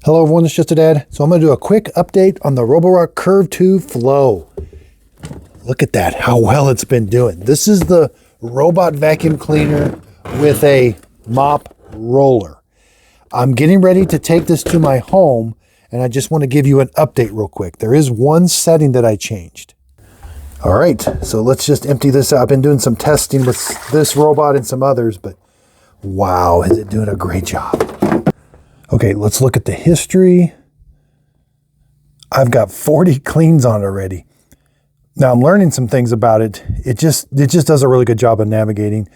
Hello everyone, it's Just a Dad. So I'm going to do a quick update on the Roborock Curv 2 Flow. Look at that, how well it's been doing. This is the robot vacuum cleaner with a mop roller. I'm getting ready to take this to my home, and I just want to give you an update real quick. There is one setting that I changed. All right, so let's just empty this out. I've been doing some testing with this robot and some others, but wow, is it doing a great job. Okay, let's look at the history. I've got 40 cleans on it already. Now I'm learning some things about it. It just does a really good job of navigating.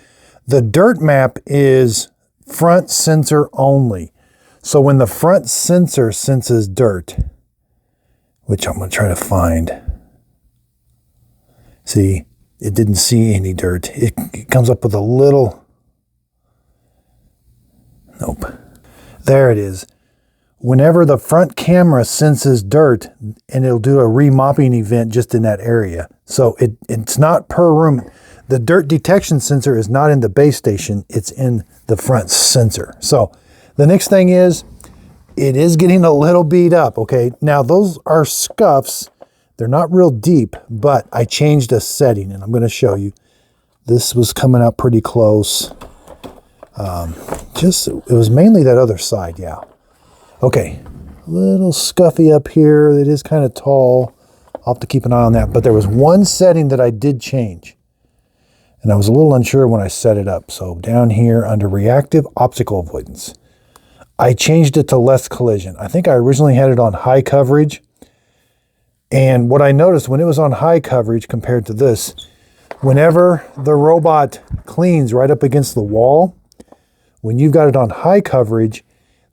The dirt map is front sensor only. So when the front sensor senses dirt, which I'm going to try to find. See, it didn't see any dirt. It comes up with a little, nope. There it is. Whenever the front camera senses dirt, and it'll do a remopping event just in that area. So it's not per room. The dirt detection sensor is not in the base station. It's in the front sensor. So the next thing is, it is getting a little beat up. Okay, now those are scuffs. They're not real deep, but I changed a setting, and I'm going to show you. This was coming out pretty close. It was mainly that other side, yeah. Okay, a little scuffy up here. It is kind of tall. I'll have to keep an eye on that. But there was one setting that I did change, and I was a little unsure when I set it up. So down here under reactive obstacle avoidance, I changed it to less collision. I think I originally had it on high coverage. And what I noticed when it was on high coverage compared to this, whenever the robot cleans right up against the wall, when you've got it on high coverage,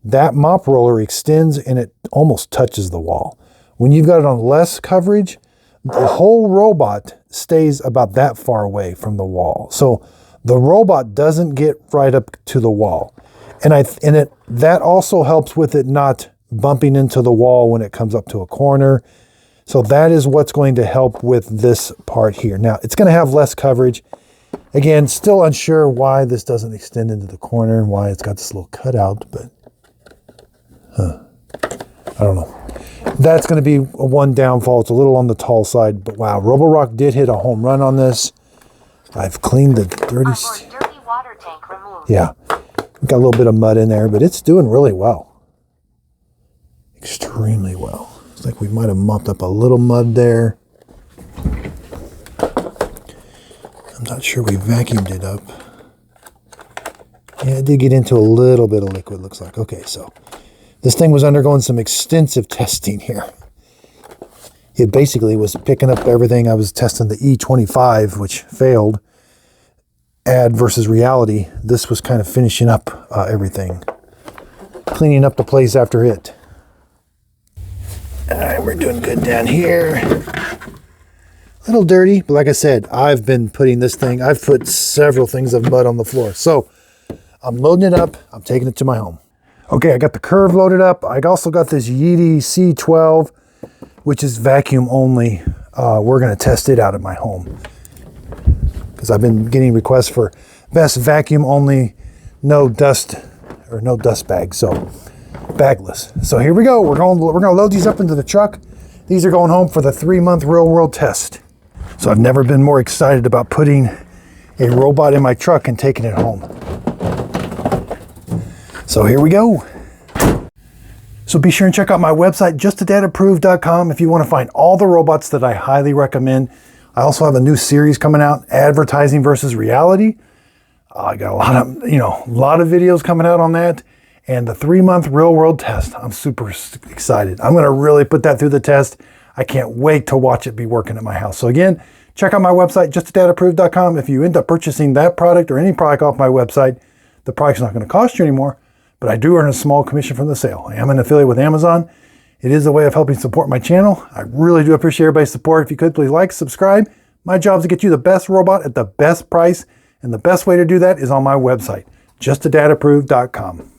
that mop roller extends and it almost touches the wall. When you've got it on less coverage, the whole robot stays about that far away from the wall. So the robot doesn't get right up to the wall. And that also helps with it not bumping into the wall when it comes up to a corner. So that is what's going to help with this part here. Now, it's going to have less coverage. Again, still unsure why this doesn't extend into the corner and why it's got this little cutout, but I don't know. That's going to be one downfall. It's a little on the tall side, but wow, Roborock did hit a home run on this. I've cleaned the dirty water tank removed. Yeah, got a little bit of mud in there, but it's doing really well. Extremely well. It's like we might have mopped up a little mud there. I'm not sure we vacuumed it up. Yeah, it did get into a little bit of liquid, looks like. Okay, so this thing was undergoing some extensive testing here. It basically was picking up everything. I was testing the E25, which failed. Ad versus reality. This was kind of finishing up everything. Cleaning up the place after it. All right, we're doing good down here. A little dirty, but like I said, I've been putting this thing, I've put several things of mud on the floor. So I'm loading it up. I'm taking it to my home. Okay, I got the Curv loaded up. I also got this Yeti C12, which is vacuum only. We're going to test it out at my home because I've been getting requests for best vacuum only, no dust bag. So bagless. So here we go. We're going to load these up into the truck. These are going home for the 3-month real world test. So I've never been more excited about putting a robot in my truck and taking it home. So here we go. So be sure and check out my website, justadadapproved.com, if you want to find all the robots that I highly recommend. I also have a new series coming out, Advertising versus Reality. I got a lot of videos coming out on that. And the 3-month real world test. I'm super excited. I'm going to really put that through the test. I can't wait to watch it be working at my house. So again, check out my website, justadadapproved.com. If you end up purchasing that product or any product off my website, the product's not going to cost you anymore, but I do earn a small commission from the sale. I am an affiliate with Amazon. It is a way of helping support my channel. I really do appreciate everybody's support. If you could, please like, subscribe. My job is to get you the best robot at the best price, and the best way to do that is on my website, justadadapproved.com.